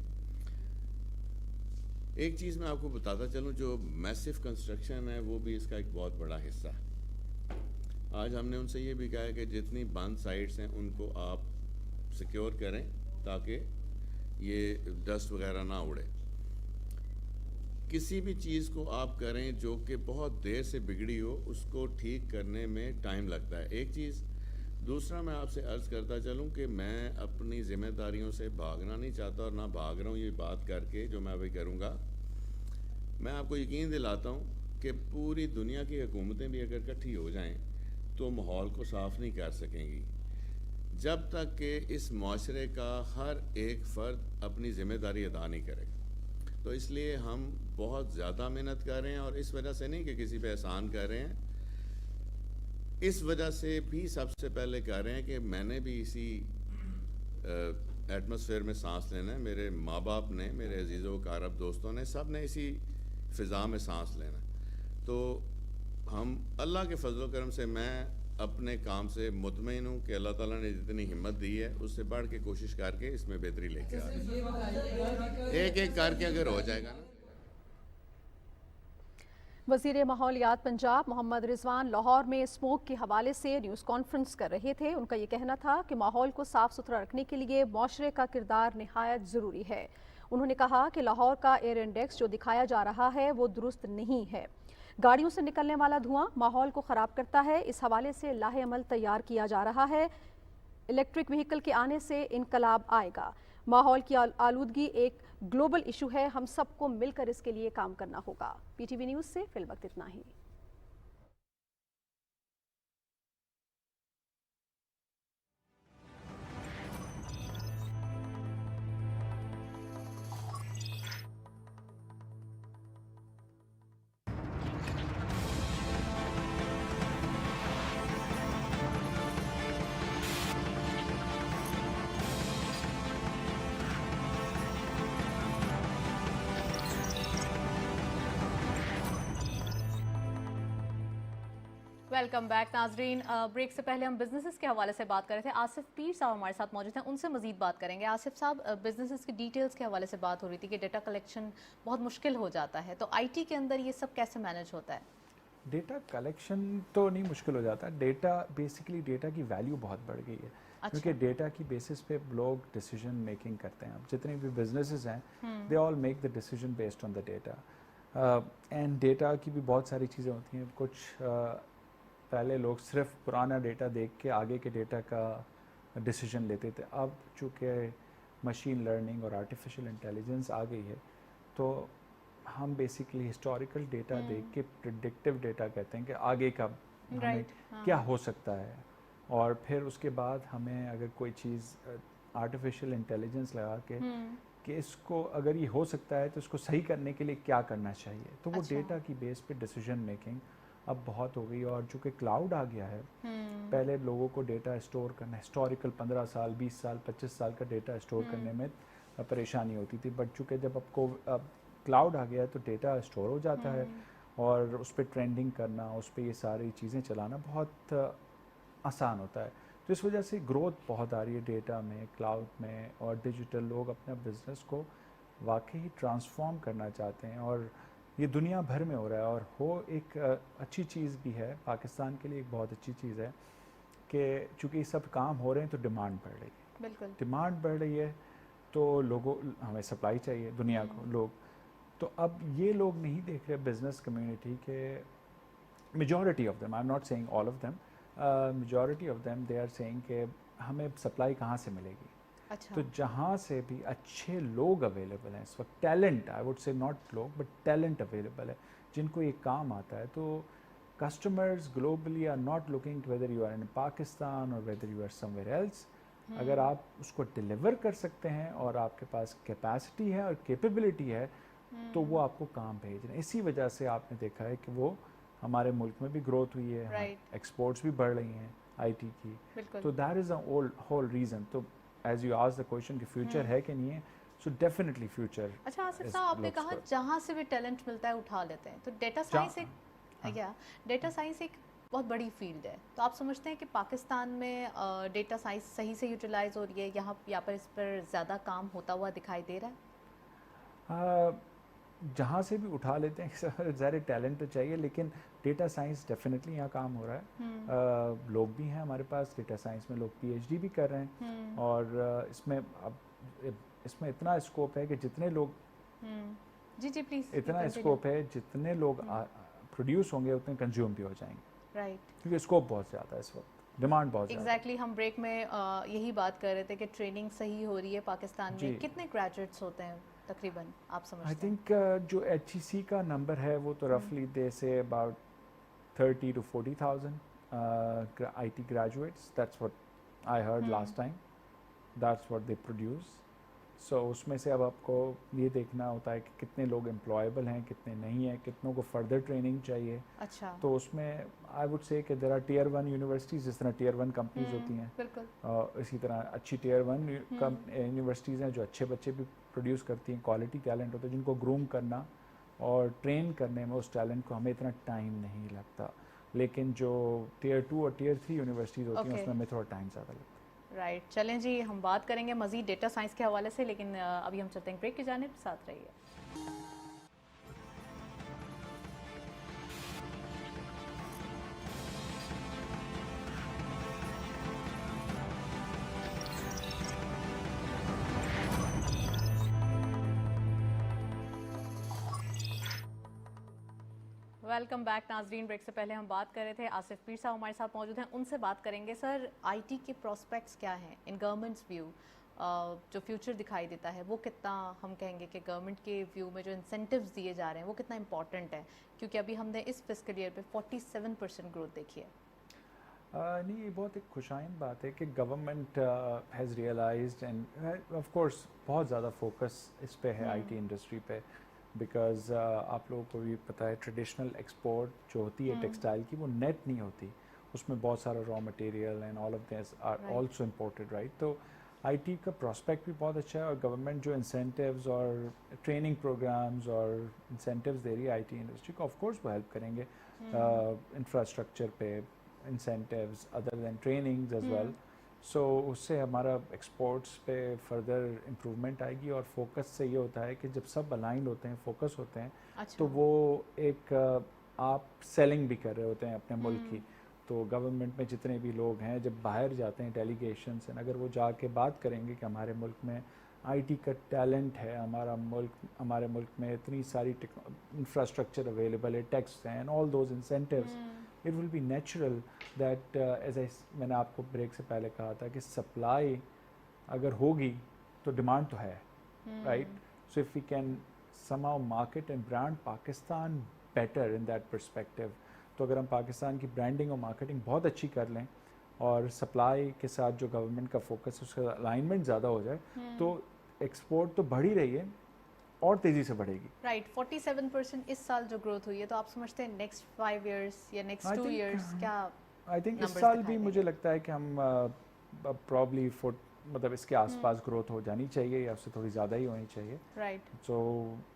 एक चीज़ मैं आपको बताता चलूँ, जो मैसिव कंस्ट्रक्शन है वो भी इसका एक बहुत बड़ा हिस्सा है। आज हमने उनसे ये भी कहा है कि जितनी बंद साइट्स हैं उनको आप सिक्योर करें ताकि ये डस्ट वगैरह ना उड़े। किसी भी चीज़ को आप करें जो कि बहुत देर से बिगड़ी हो, उसको ठीक करने में टाइम लगता है, एक चीज़। दूसरा, मैं आपसे अर्ज़ करता चलूँ कि मैं अपनी ज़िम्मेदारियों से भागना नहीं चाहता और ना भाग रहा हूँ ये बात करके जो मैं अभी करूँगा। मैं आपको यकीन दिलाता हूँ کہ پوری دنیا کی حکومتیں بھی اگر اکٹھی ہو جائیں تو ماحول کو صاف نہیں کر سکیں گی جب تک کہ اس معاشرے کا ہر ایک فرد اپنی ذمہ داری ادا نہیں کرے گا. تو اس لیے ہم بہت زیادہ محنت کر رہے ہیں، اور اس وجہ سے نہیں کہ کسی پہ احسان کر رہے ہیں، اس وجہ سے بھی سب سے پہلے کہہ رہے ہیں کہ میں نے بھی اسی ایٹماسفیئر میں سانس لینا ہے، میرے ماں باپ نے، میرے عزیز و اقارب دوستوں نے، سب نے اسی فضا میں سانس لینا. تو ہم اللہ کے فضل و کرم سے میں اپنے کام سے مطمئن ہوں کہ اللہ تعالیٰ نے جتنی ہمت دی ہے اس سے بڑھ کے کوشش کر کے اس میں بہتری لے کے آ رہے ہیں. ایک ایک کر کے اگر ہو جائے گا نا. وزیر ماحولیات پنجاب محمد رضوان لاہور میں اسموک کے حوالے سے نیوز کانفرنس کر رہے تھے. ان کا یہ کہنا تھا کہ ماحول کو صاف ستھرا رکھنے کے لیے معاشرے کا کردار نہایت ضروری ہے. انہوں نے کہا کہ لاہور کا ایئر انڈیکس جو دکھایا جا رہا ہے وہ درست نہیں ہے. گاڑیوں سے نکلنے والا دھواں ماحول کو خراب کرتا ہے. اس حوالے سے لاہ عمل تیار کیا جا رہا ہے. الیکٹرک وہیکل کے آنے سے انقلاب آئے گا. ماحول کی آلودگی ایک گلوبل ایشو ہے، ہم سب کو مل کر اس کے لیے کام کرنا ہوگا. پی ٹی وی نیوز سے فی الوقت اتنا ہی. ویلکم بیک ناظرین. بریک سے پہلے ہم بزنسز کے حوالے سے بات کر رہے تھے. آصف پیر صاحب ہمارے ساتھ موجود ہیں، ان سے مزید بات کریں گے. آصف صاحب، بزنسز کی ڈیٹیلز کے حوالے سے بات ہو رہی تھی کہ ڈیٹا کلیکشن بہت مشکل ہو جاتا ہے، تو آئی ٹی کے اندر یہ سب کیسے مینیج ہوتا ہے؟ ڈیٹا کلیکشن تو نہیں مشکل ہو جاتا، ڈیٹا بیسیکلی ڈیٹا کی ویلیو بہت بڑھ گئی ہے. کیونکہ ڈیٹا کی بیسس پہ لوگ ڈیسیجن میکنگ کرتے ہیں. اب جتنے بھی بزنسز ہیں they all make the decision based on the data. And data کی بھی بہت ساری چیزیں ہوتی ہیں. کچھ پہلے لوگ صرف پرانا ڈیٹا دیکھ کے آگے کے ڈیٹا کا ڈیسیجن لیتے تھے. اب چونکہ مشین لرننگ اور آرٹیفیشیل انٹیلیجنس آ گئی ہے تو ہم بیسیکلی ہسٹوریکل ڈیٹا دیکھ کے پریڈکٹیو ڈیٹا کہتے ہیں کہ آگے کا ہمیں کیا ہو سکتا ہے، اور پھر اس کے بعد ہمیں اگر کوئی چیز آرٹیفیشیل انٹیلیجنس لگا کے کہ اس کو اگر یہ ہو سکتا ہے تو اس کو صحیح کرنے کے لیے کیا کرنا چاہیے. تو وہ ڈیٹا کی بیس پہ ڈیسیجن میکنگ اب بہت ہو گئی. اور چونکہ کلاؤڈ آ گیا ہے، پہلے لوگوں کو ڈیٹا اسٹور کرنا ہسٹوریکل 15 سال 20 سال 25 سال کا ڈیٹا اسٹور کرنے میں پریشانی ہوتی تھی. بٹ چونکہ جب اب کلاؤڈ آ گیا ہے تو ڈیٹا اسٹور ہو جاتا ہے، اور اس پہ ٹرینڈنگ کرنا، اس پہ یہ ساری چیزیں چلانا بہت آسان ہوتا ہے. تو اس وجہ سے گروتھ بہت آ رہی ہے ڈیٹا میں، کلاؤڈ میں، اور ڈیجیٹل. لوگ اپنا بزنس کو واقعی ٹرانسفارم کرنا چاہتے ہیں، اور یہ دنیا بھر میں ہو رہا ہے. اور وہ ایک اچھی چیز بھی ہے، پاکستان کے لیے ایک بہت اچھی چیز ہے کہ چونکہ یہ سب کام ہو رہے ہیں تو ڈیمانڈ بڑھ رہی ہے. بالکل ڈیمانڈ بڑھ رہی ہے تو لوگوں ہمیں سپلائی چاہیے دنیا کو لوگ. تو اب یہ لوگ نہیں دیکھ رہے بزنس کمیونٹی کے majority of them, I am not seeing all of them, majority of them they are seeing کہ ہمیں سپلائی کہاں سے ملے گی. تو جہاں سے بھی اچھے لوگ اویلیبل ہیں اس وقت، talent, I would say not لوگ بٹ ٹیلنٹ اویلیبل ہے جن کو یہ کام آتا ہے. تو customers globally are not looking whether you are in Pakistan اور whether you are somewhere else. اگر آپ اس کو ڈیلیور کر سکتے ہیں اور آپ کے پاس کیپیسٹی ہے اور کیپیبلٹی ہے تو وہ آپ کو کام بھیج رہے ہیں. اسی وجہ سے آپ نے دیکھا ہے کہ وہ ہمارے ملک میں بھی گروتھ ہوئی ہے، ایکسپورٹس بھی بڑھ رہی ہیں آئی ٹی کی. تو that is a whole reason. تو as you ask the question کہ فیوچر ہے کہ نہیں ہے، سو ڈیفینیٹلی فیوچر. اچھا آصف صاحب، آپ نے کہا جہاں سے بھی ٹیلنٹ ملتا ہے اٹھا لیتے ہیں. تو ڈیٹا سائنس ڈیٹا سائنس ایک بہت بڑی فیلڈ ہے. تو آپ سمجھتے ہیں کہ پاکستان میں ڈیٹا سائنس صحیح سے یوٹیلائز ہو رہی ہے، یہاں پر اس پر زیادہ کام ہوتا ہوا دکھائی دے رہا ہے؟ جہاں سے بھی اٹھا لیتے ہیں ظاہر ٹیلنٹ تو چاہیے، لیکن ڈیٹا سائنس ڈیفینیٹلی یہاں کام ہو رہا ہے. لوگ بھی ہیں ہمارے پاس ڈیٹا سائنس میں، لوگ پی ایچ ڈی بھی کر رہے ہیں. اور اس میں اتنا اسکوپ ہے کہ جتنے لوگ جی پلیز اتنا اسکوپ ہے جتنے لوگ پروڈیوس ہوں گے اتنے کنزیوم بھی ہو جائیں گے. رائٹ، کیونکہ اسکوپ بہت زیادہ ہے اس وقت، ڈیمانڈ بہت زیادہ. ایگزیکٹلی. ہم بریک میں یہی بات کر رہے تھے کہ ٹریننگ صحیح ہو رہی ہے پاکستان میں. کتنے گریجویٹس ہوتے ہیں तकरीबन आप आई समझते हैं? थिंक जो HEC का नंबर है वो तो रफली दे say about 30 to 40,000 IT graduates. That's what I heard last time. That's what they produce. So उसमें से अब आपको ये देखना होता है कि कितने लोग एम्प्लॉयबल हैं, कितने नहीं हैं, कितनों को फर्दर ट्रेनिंग चाहिए. अच्छा. तो उसमें आई वुड से कि देयर आर टियर 1 यूनिवर्सिटीज़, जिस तरह टियर 1 कंपनीज होती हैं, बिल्कुल. इसी तरह अच्छी टियर 1 यूनिवर्सिटीज़ हैं जो अच्छे बच्चे भी प्रोड्यूस करती हैं, क्वालिटी टैलेंट होता है, जिनको ग्रूम करना और ट्रेन करने में उस टैलेंट को हमें इतना टाइम नहीं लगता. लेकिन जो टियर 2 और टियर 3 यूनिवर्सिटीज़ होती हैं उसमें हमें थोड़ा टाइम ज़्यादा लगता है. राइट. चलें जी, हम बात करेंगे मज़ीद डेटा साइंस के हवाले से, लेकिन अभी हम चलते हैं ब्रेक की जानिब. साथ रहिए. वेलकम बैक नाजरीन. ब्रेक से पहले हम बात कर रहे थे, आसिफ पीर साहब हमारे साथ मौजूद हैं, उनसे बात करेंगे. सर, आईटी के प्रोस्पेक्ट्स क्या हैं इन गवर्नमेंट्स व्यू? जो फ्यूचर दिखाई देता है वो कितना, हम कहेंगे कि गवर्नमेंट के व्यू में जो इंसेंटिव्स दिए जा रहे हैं वो कितना इंपॉर्टेंट है? क्योंकि अभी हमने इस फिस्कल ईयर पे 47% ग्रोथ देखी है. नहीं, ये बहुत एक खुशाइन बात है कि government has realised and of course बहुत ज़्यादा फोकस इस पे है आईटी इंडस्ट्री पे, बिकॉज आप लोगों को भी पता है ट्रेडिशनल एक्सपोर्ट जो होती है टेक्सटाइल की वो नेट नहीं होती, उसमें बहुत सारा raw material and all of this are also imported, right? तो आईटी का प्रोस्पेक्ट भी बहुत अच्छा है और गवर्नमेंट जो इंसेंटिव्स और ट्रेनिंग प्रोग्राम्स और इंसेंटिव्स दे रही है आईटी इंडस्ट्री को, ऑफ कोर्स वो हेल्प करेंगे इंफ्रास्ट्रक्चर पे, incentives other than trainings as well. So उससे हमारा एक्सपोर्ट्स पे फर्दर इम्प्रूवमेंट आएगी. और फोकस से ये होता है कि जब सब अलाइंड होते हैं, फोकस होते हैं, अच्छा. तो वो एक आप सेलिंग भी कर रहे होते हैं अपने मुल्क की. तो गवर्नमेंट में जितने भी लोग हैं जब बाहर जाते हैं डेलीगेशन से, अगर वो जाके बात करेंगे कि हमारे मुल्क में आईटी का टैलेंट है, हमारे मुल्क में इतनी सारी इंफ्रास्ट्रक्चर अवेलेबल है, टैक्स हैं and all those incentives, it will be natural that मैंने आपको ब्रेक से पहले कहा था कि सप्लाई अगर होगी तो डिमांड तो है, right? So if we can somehow market and brand Pakistan better in that perspective, तो अगर हम पाकिस्तान की ब्रांडिंग और मार्केटिंग बहुत अच्छी कर लें और सप्लाई के साथ जो गवर्नमेंट का फोकस उसका अलाइनमेंट ज़्यादा हो जाए तो एक्सपोर्ट तो बढ़ ही रही है और तेज़ी से बढ़ेगी. राइट. 47% इस साल जो ग्रोथ हुई है, तो आप समझते हैं नेक्स्ट 5 years या नेक्स्ट 2 years क्या? आई थिंक इस numbers साल दिखाई भी मुझे लगता है कि हम प्रॉब्ली मतलब इसके आसपास ग्रोथ हो जानी चाहिए या उससे थोड़ी ज़्यादा ही होनी चाहिए. Right. So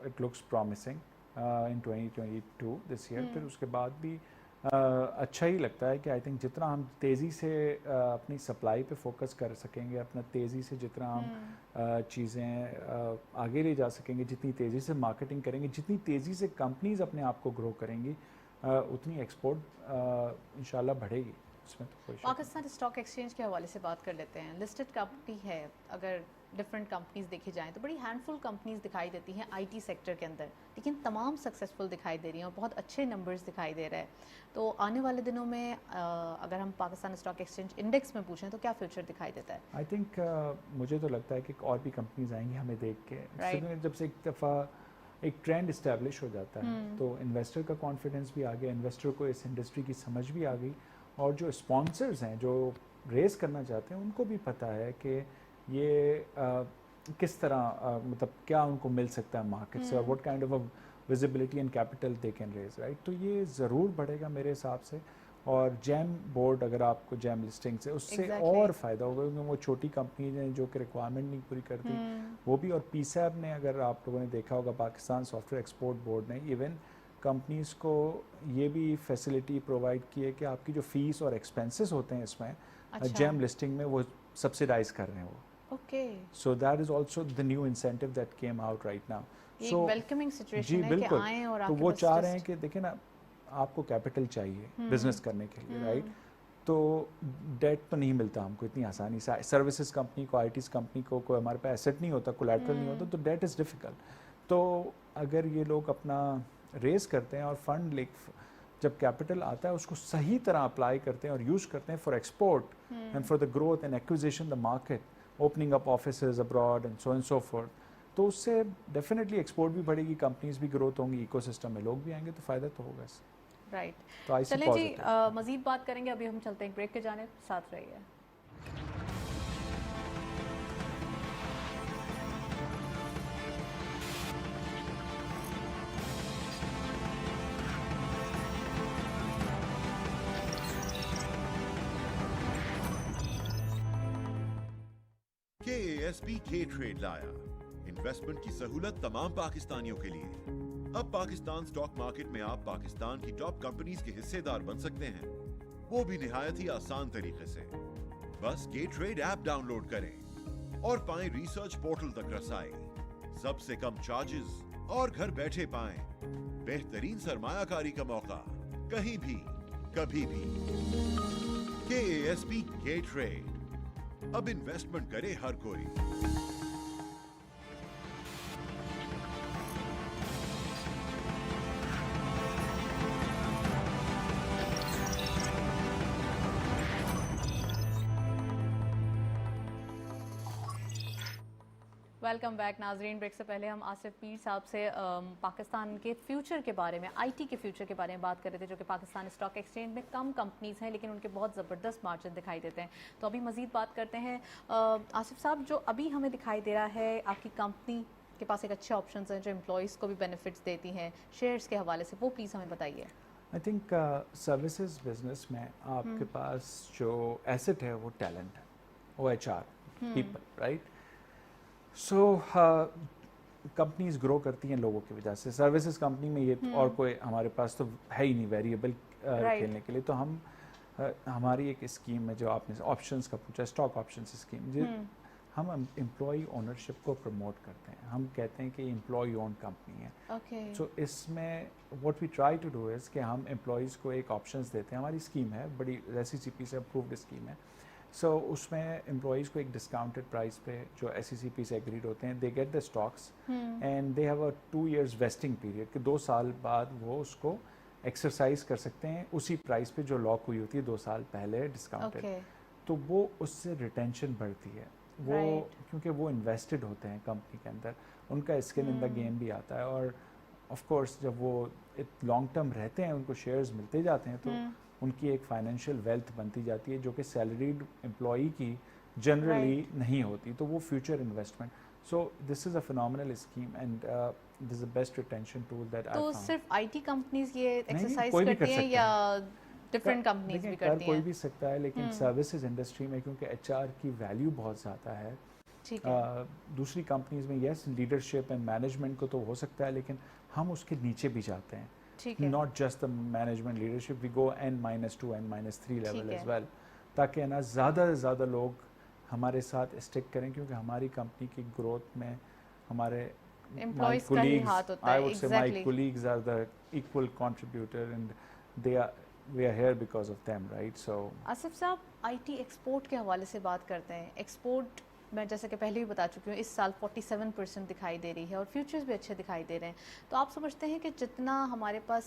it looks promising in 2022 this year. फिर उसके बाद भी अच्छा ही लगता है कि आई थिंक जितना हम तेज़ी से अपनी सप्लाई पे फोकस कर सकेंगे, अपना तेज़ी से जितना हम चीज़ें आगे ले जा सकेंगे, जितनी तेज़ी से मार्केटिंग करेंगे, जितनी तेज़ी से कंपनीज अपने आप को ग्रो करेंगी, उतनी एक्सपोर्ट इंशाल्लाह बढ़ेगी. उसमें तो कोई पाकिस्तान स्टॉक एक्सचेंज के हवाले से बात कर लेते हैं. लिस्टेड कंपनी है, अगर डिफरेंट कंपनीज देखी जाएं तो बड़ी हैंडफुल कंपनीज दिखाई देती हैं आईटी सेक्टर के अंदर, लेकिन तमाम सक्सेसफुल दिखाई दे रही हैं और बहुत अच्छे नंबर्स दिखाई दे रहे हैं. तो आने वाले दिनों में अगर हम पाकिस्तान स्टॉक एक्सचेंज इंडेक्स में पूछें तो क्या फ्यूचर दिखाई देता है? आई थिंक मुझे तो लगता है कि और भी कंपनीज आएंगी हमें देख के. जब से एक दफ़ा एक ट्रेंड इस्टेब्लिश हो जाता है तो इन्वेस्टर का कॉन्फिडेंस भी आ गया, इन्वेस्टर को इस इंडस्ट्री की समझ भी आ गई, और जो स्पॉन्सर्स हैं जो रेस करना चाहते हैं उनको भी पता है कि ये किस तरह मतलब क्या उनको मिल सकता है मार्केट से और what kind of visibility and capital they can raise, right? तो ये ज़रूर बढ़ेगा मेरे हिसाब से. और जैम बोर्ड, अगर आपको जैम लिस्टिंग से उससे और फ़ायदा होगा, क्योंकि वो छोटी कंपनीज हैं जो कि रिक्वायरमेंट नहीं पूरी करती वो भी. और PSAB ने, अगर आप लोगों ने देखा होगा, पाकिस्तान सॉफ्टवेयर एक्सपोर्ट बोर्ड ने इवन कंपनीज़ को ये भी फैसिलिटी प्रोवाइड की है कि आपकी जो फ़ीस और एक्सपेंसेस होते हैं इसमें जैम लिस्टिंग में वो सब्सिडाइज कर रहे हैं वो. Okay. So that is also the new incentive that came out right now. So welcoming situation है कि आएं और तो वो चाह रहे हैं कि देखिए ना, आपको कैपिटल चाहिए बिजनेस करने के लिए, राइट? तो डेट तो नहीं मिलता हमको इतनी आसानी से. सर्विसेज कंपनी को, आईटी कंपनी को कोई हमारे पास एसेट नहीं होता, कोलैटरल नहीं होता, तो डेट इज़ डिफ़िकल्ट. तो अगर ये लोग अपना रेस करते हैं और फंड जब कैपिटल आता है उसको सही तरह अप्लाई करते हैं और यूज़ करते हैं for export and for the growth and acquisition the market, opening up offices abroad and so fourth, तो तो उससे डेफिनेटली एक्सपोर्ट भी बढ़ेगी, कंपनीज भी ग्रोथ होंगी, इकोसिस्टम में लोग भी आएंगे, तो फ़ायदा तो होगा इससे। राइट, तो आई सी चलें जी, पॉजिटिव। मज़ीद बात करेंगे, अभी हम चलते हैं ब्रेक के जाने, साथ रहिए। KASB K ट्रेड लाया इन्वेस्टमेंट की सहूलत तमाम पाकिस्तानियों के लिए। अब पाकिस्तान स्टॉक मार्केट में आप पाकिस्तान की टॉप कंपनीज के हिस्सेदार बन सकते हैं, वो भी निहायत ही आसान तरीके से। बस K ट्रेड ऐप डाउनलोड करें और पाएं रिसर्च पोर्टल तक रसाई, सबसे कम चार्जेस और घर बैठे पाएं बेहतरीन सरमायाकारी का मौका, कहीं भी कभी भी। KASB K ट्रेड, अब इन्वेस्टमेंट करे हर कोई। वेलकम बैक नाजरीन। ब्रेक से पहले हम आसिफ पीर साहब से पाकिस्तान के फ्यूचर के बारे में, आईटी के फ्यूचर के बारे में बात कर रहे थे, जो कि पाकिस्तान स्टॉक एक्सचेंज में कम कंपनीज हैं लेकिन उनके बहुत ज़बरदस्त मार्जिन दिखाई देते हैं। तो अभी मज़ीद बात करते हैं आसिफ साहब, जो अभी हमें दिखाई दे रहा है आपकी कंपनी के पास एक अच्छे ऑप्शंस हैं जो एम्प्लॉयज़ को भी बेनिफिट्स देती हैं शेयर्स के हवाले से, वो प्लीज़ हमें बताइए। आई थिंक सर्विसेज बिजनेस में आपके पास जो एसेट है वो टैलेंट है, वो HR पीपल, राइट। सो कंपनीज ग्रो करती हैं लोगों की वजह से। सर्विसेज कंपनी में ये और कोई हमारे पास तो है ही नहीं वेरिएबल खेलने के लिए। तो हम हमारी एक स्कीम है जो आपने ऑप्शंस का पूछा, स्टॉक ऑप्शंस स्कीम, जो हम एम्प्लॉय ओनरशिप को प्रमोट करते हैं। हम कहते हैं कि एम्प्लॉय ओन कंपनी है। ओके, सो इसमें what we try to do is कि हम एम्प्लॉयज़ को एक ऑप्शंस देते हैं। हमारी स्कीम है, बड़ी SECP से अप्रूव्ड स्कीम है। सो उसमें एम्प्लॉयज़ को एक डिस्काउंटेड प्राइस पे जो SECP से एग्रीड होते हैं, they get the stocks and they have a 2 years vesting period कि 2 साल बाद वो उसको एक्सरसाइज कर सकते हैं उसी प्राइस पे जो लॉक हुई होती है 2 साल पहले डिस्काउंटेड। ओके, तो वो उससे रिटेंशन बढ़ती है, वो क्योंकि वो इन्वेस्टेड होते हैं कंपनी के अंदर, उनका स्किन इन द गेम भी आता है। और ऑफ कोर्स जब वो लॉन्ग टर्म रहते हैं, उनको शेयर्स मिलते जाते हैं, तो उनकी एक फाइनेंशियल वेल्थ बनती जाती है जो कि सैलरीड एम्प्लॉई की जनरली नहीं होती। तो वो future investment, so this is a phenomenal scheme and this is the best retention tool that I तो फाउंड। सिर्फ IT कंपनीज ये एक्सरसाइज कोई भी कर करती हैं सकता या डिफरेंट कंपनीज भी करती कोई हैं? भी सकता है, लेकिन सर्विसेज इंडस्ट्री में क्योंकि HR की वैल्यू बहुत ज़्यादा है। ठीक है, दूसरी कंपनीज में यस लीडरशिप एंड मैनेजमेंट को तो हो सकता है, लेकिन हम उसके नीचे भी जाते हैं। ठीक है, Not just the management leadership, we go N-2, N-3 level ठीक as है। well, ताकि ना ज़्यादा से ज़्यादा लोग हमारे साथ स्टिक करें, क्योंकि हमारी कंपनी की ग्रोथ में हमारे Employees का ही हाथ होता है, I would say my exactly. colleagues are the equal contributor and we are here because of them, right? So Asif साहब, IT एक्सपोर्ट के हवाले से बात करते हैं। एक्सपोर्ट मैं जैसे कि पहले भी बता चुकी हूँ, इस साल 47% दिखाई दे रही है और फ्यूचर्स भी अच्छे दिखाई दे रहे हैं। तो आप समझते हैं कि जितना हमारे पास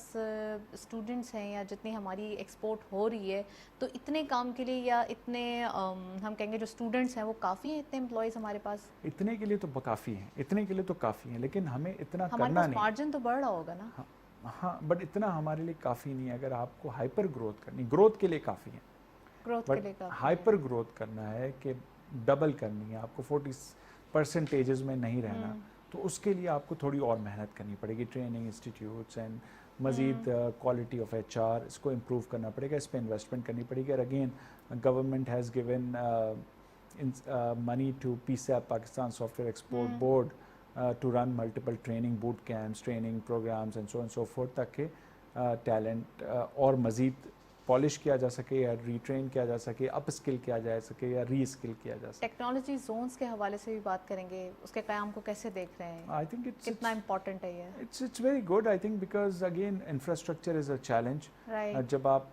स्टूडेंट्स हैं या जितनी हमारी एक्सपोर्ट हो रही है, तो इतने काम के लिए या इतने हम कहेंगे जो स्टूडेंट्स हैं वो काफ़ी हैं, इतने एम्प्लॉयज़ हमारे पास? इतने के लिए तो काफ़ी हैं, इतने के लिए तो काफ़ी हैं, लेकिन हमें इतना हमारे करना पास नहीं। मार्जिन तो बढ़ रहा होगा ना? हाँ, बट इतना हमारे लिए काफ़ी नहीं है। अगर आपको हाइपर ग्रोथ करनी, ग्रोथ के लिए काफ़ी है, ग्रोथ के लिए काफ़ी हाइपर ग्रोथ करना है कि डबल करनी है, आपको 40% में नहीं रहना, तो उसके लिए आपको थोड़ी और मेहनत करनी पड़ेगी। ट्रेनिंग इंस्टीट्यूट्स एंड मज़ीद क्वालिटी ऑफ HR इसको इम्प्रूव करना पड़ेगा, इस पर इन्वेस्टमेंट करनी पड़ेगी। और again government has given money to PSAP, Pakistan software export board, to run multiple training boot camps, training programs and so on and so forth, ताकि टैलेंट और मज़ीद पॉलिश किया जा सके या रीट्रेन किया जा सके, अप स्किल किया जा सके या री स्किल किया जा सके। टेक्नोलॉजी जोन्स के हवाले से भी बात करेंगे, उसके क़याम को कैसे देख रहे हैं? आई थिंक कितना इम्पोर्टेंट है ये? It's very good, I think, because again infrastructure is a challenge. Right, जब आप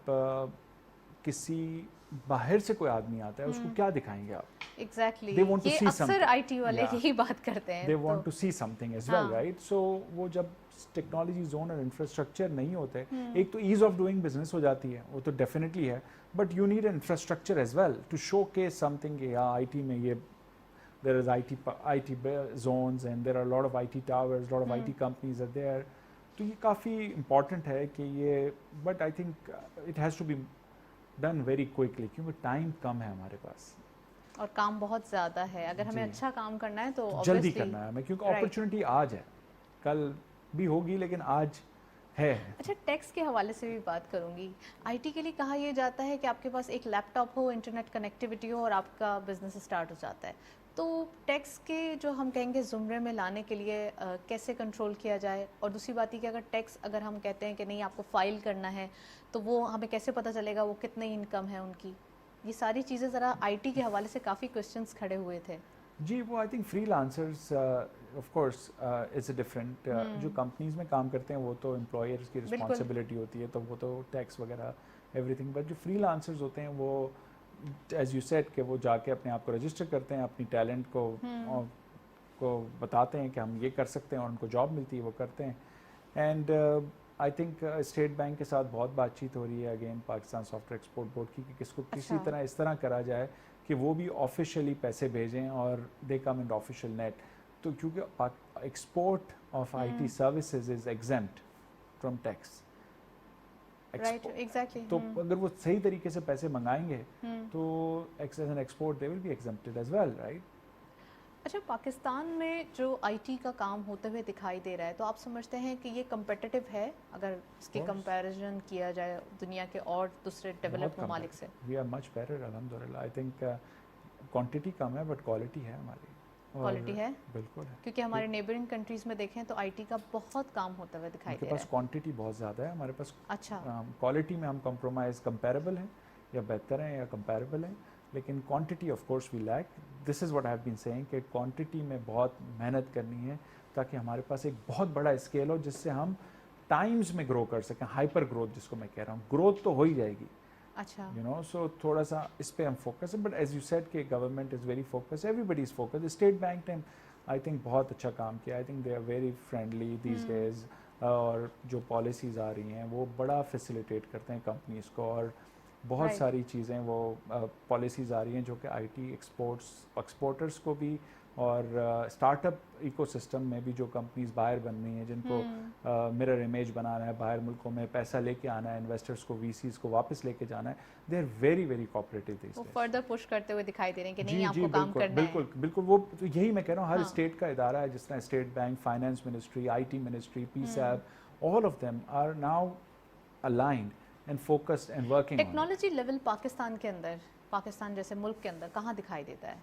किसी बाहर से कोई आदमी आता है, उसको क्या दिखाएंगे आप? एग्जैक्टली, They want to ये see अक्सर something. IT वाले Yeah. यही बात करते हैं। They want to see something as well, हाँ. right? So वो जब टेक्नोलॉजी जोन और इंफ्रास्ट्रक्चर नहीं होते, एक तो ईज ऑफ डूइंग बिजनेस हो जाती है, वो तो डेफिनेटली है, but you need infrastructure as well to showcase something कि या IT में ये there is IT zones and there are a lot of IT towers, a lot of IT companies are there. तो ये काफ़ी important है कि ये, but I think it has to be done very quickly क्योंकि time कम है हमारे पास और काम बहुत ज़्यादा है, अगर हमें जी। अच्छा काम करना है तो जल्दी obviously- करना है हमें क्योंकि Right. अपॉर्चुनिटी आज है, कल भी होगी लेकिन आज है। अच्छा, टैक्स के हवाले से भी बात करूंगी। आईटी के लिए कहा यह जाता है कि आपके पास एक लैपटॉप हो, इंटरनेट कनेक्टिविटी हो और आपका बिजनेस स्टार्ट हो जाता है। तो टैक्स के जो हम कहेंगे ज़ुमरे में लाने के लिए कैसे कंट्रोल किया जाए, और दूसरी बात ये कि अगर टैक्स अगर हम कहते हैं कि नहीं आपको फाइल करना है तो वो हमें कैसे पता चलेगा वो कितनी इनकम है उनकी, ये सारी चीज़ें ज़रा आईटी के हवाले से काफ़ी क्वेश्चंस खड़े हुए थे। जी, वो I think freelancers of course it's different, जो कंपनीज में काम करते हैं वो तो एम्प्लॉयर्स की बिल्कुल। रिस्पॉन्सिबिलिटी होती है, तो वो तो टैक्स वगैरह एवरीथिंग, बट जो फ्रीलांसर्स होते हैं वो एज यू सेड कि वो जाके अपने आप को रजिस्टर करते हैं, अपनी टैलेंट को बताते हैं कि हम ये कर सकते हैं और उनको जॉब मिलती है, वो करते हैं। And I think state bank के साथ बहुत बातचीत हो रही है again Pakistan software export board की कि किसको किसी अच्छा। तरह इस तरह करा जाए कि वो भी ऑफिशियली पैसे भेजें और दे कम इन ऑफिशियल नेट, तो क्योंकि export of IT services is exempt from tax, right, exactly. तो अगर वो सही तरीके से पैसे मंगाएंगे तो as an export they will be exempted as well, right. अच्छा, पाकिस्तान में जो आईटी का काम होते हुए दिखाई दे रहा है, तो आप समझते हैं कि ये कम्पिटिटिव है अगर इसकी course. कंपैरिजन किया जाए दुनिया के और दूसरे डेवलप्ड ममालिक से? वी आर मच बेटर अल्हम्दुलिल्लाह। आई थिंक क्वांटिटी कम है बट क्वालिटी है हमारी। और क्वालिटी है? बिल्कुल है, क्योंकि हमारे नेबरिंग कंट्रीज में देखें तो आईटी का बहुत काम होता हुआ दिखाई उनके दे रहा पास है। क्वांटिटी बहुत ज़्यादा है, हमारे पास अच्छा, क्वालिटी में हम कंप्रोमाइज़ कंपैरेबल हैं या बेहतर हैं या कंपैरेबल हैं, लेकिन quantity of course we lack. This is what I have been saying कि क्वांटिटी में बहुत मेहनत करनी है ताकि हमारे पास एक बहुत बड़ा स्केल हो जिससे हम टाइम्स में ग्रो कर सकें, हाइपर ग्रोथ जिसको मैं कह रहा हूँ। ग्रोथ तो हो ही जाएगी, अच्छा, यू नो, सो थोड़ा सा इस पे हम फोकस है, बट एज यू सेड कि government is very focus, everybody is focus. State bank ने आई थिंक बहुत अच्छा काम किया, I think they are very friendly these days, और जो पॉलिसीज़ आ रही हैं वो बड़ा फैसिलिटेट करते हैं कंपनीज़ को, और बहुत Right. सारी चीज़ें वो पॉलिसीज़ आ रही हैं जो कि आईटी एक्सपोर्टर्स को भी और स्टार्टअप इकोसिस्टम में भी जो कंपनीज बाहर बन रही हैं जिनको मिरर इमेज बनाना है, बाहर मुल्कों में पैसा लेके आना है, इन्वेस्टर्स को, वीसीज को वापस लेके जाना है, they are very very cooperative this वो फर्दर पुश करते हुए दिखाई दे रहे हैं कि नहीं जी आपको काम बिल्कुल करना बिल्कुल है। बिल्कुल, वो तो यही मैं कह रहा हूँ, हर हाँ। स्टेट का इदारा है, जिस तरह State Bank, finance ministry, IT ministry, PSEB, all of them are now aligned and focused and working on technology level Pakistan के अंदर, पाकिस्तान जैसे मुल्क के अंदर कहाँ दिखाई देता है?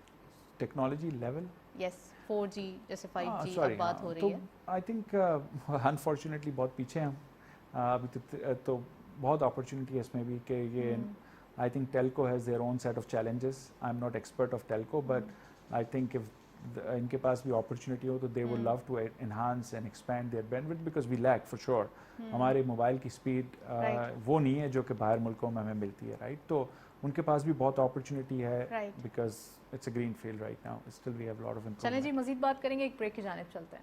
Technology level. यस, 4G जैसे 5G सॉरी, अब बात हो रही तो है। आई थिंक अनफॉर्चुनेटली बहुत पीछे हैं हम, अभी तो बहुत अपॉर्चुनिटी है इसमें भी कि ये I think telco has their own set of challenges. I am not expert of telco, but I think if इनके पास भी अपॉर्चुनिटी हो तो they would love to enhance and expand their bandwidth because we lack for sure. हमारे mobile की speed Right. वो नहीं है जो कि बाहर मुल्कों में हमें मिलती है, राइट। तो उनके पास भी बहुत अपॉर्चुनिटी है Right. Because it's a green field right now, still we have lot of चलें इम्प्रूवमेंट। जी, मजीद बात करेंगे, एक ब्रेक की जानिब चलते हैं।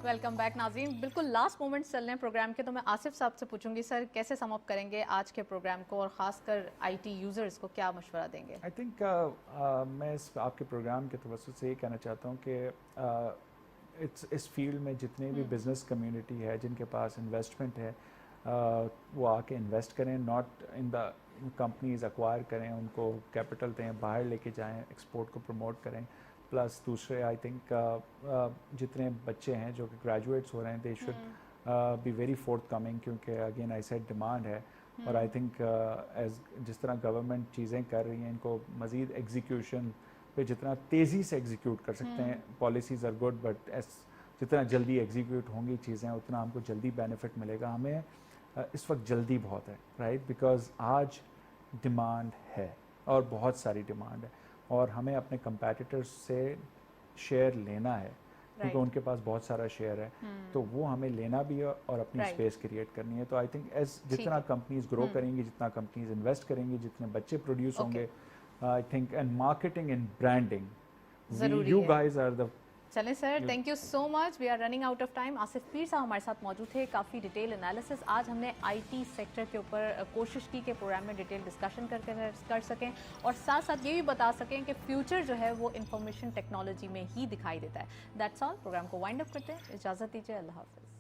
वेलकम बैक नाज़रीन। बिल्कुल लास्ट मोमेंट्स चल रहे हैं प्रोग्राम के, तो मैं आसिफ साहब से पूछूंगी सर कैसे सम अप करेंगे आज के प्रोग्राम को और ख़ासकर आईटी यूज़र्स को क्या मशवरा देंगे? आई थिंक मैं आपके प्रोग्राम के तवज्जुह से ये कहना चाहता हूँ कि इस फील्ड में जितने भी बिज़नेस कम्युनिटी है जिनके पास इन्वेस्टमेंट है, वो आके इन्वेस्ट करें, not in the companies acquire करें, उनको कैपिटल दें, बाहर लेके जाएं, एक्सपोर्ट को प्रमोट करें। प्लस दूसरे आई थिंक जितने बच्चे हैं जो कि ग्रेजुएट्स हो रहे हैं, they should be very fourth coming, क्योंकि अगेन आई सेड डिमांड है। और आई थिंक एज जिस तरह गवर्नमेंट चीज़ें कर रही हैं, इनको मज़ीद एग्जीक्यूशन पे जितना तेज़ी से एग्जीक्यूट कर सकते हैं, पॉलिसीज़ आर गुड, बट जितना जल्दी एग्जीक्यूट होंगी चीज़ें उतना हमको जल्दी बेनिफिट मिलेगा। हमें इस वक्त जल्दी बहुत है, राइट, बिकॉज आज डिमांड है और बहुत सारी डिमांड है। اور ہمیں اپنے کمپیٹیٹرز سے شیئر لینا ہے کیونکہ ان کے پاس بہت سارا شیئر ہے تو وہ ہمیں لینا بھی ہے اور اپنی اسپیس کریٹ کرنی ہے. تو آئی تھنک ایز جتنا کمپنیز گرو کریں گی, جتنا کمپنیز انویسٹ کریں گی, جتنے بچے پروڈیوس ہوں گے, I think and marketing and branding, you guys are the. چلیں sir, thank you so much. We are running out of time. Asif Pir sahab ہمارے ساتھ موجود تھے, کافی ڈیٹیل انالیسس. آج ہم نے آئی ٹی سیکٹر کے اوپر کوشش کی کہ پروگرام میں ڈیٹیل ڈسکشن کر سکیں اور ساتھ ساتھ یہ بھی بتا سکیں کہ فیوچر جو ہے وہ انفارمیشن ٹیکنالوجی میں ہی دکھائی دیتا ہے. That's all. پروگرام کو وائنڈ اپ کرتے ہیں, اجازت دیجیے, اللہ حافظ.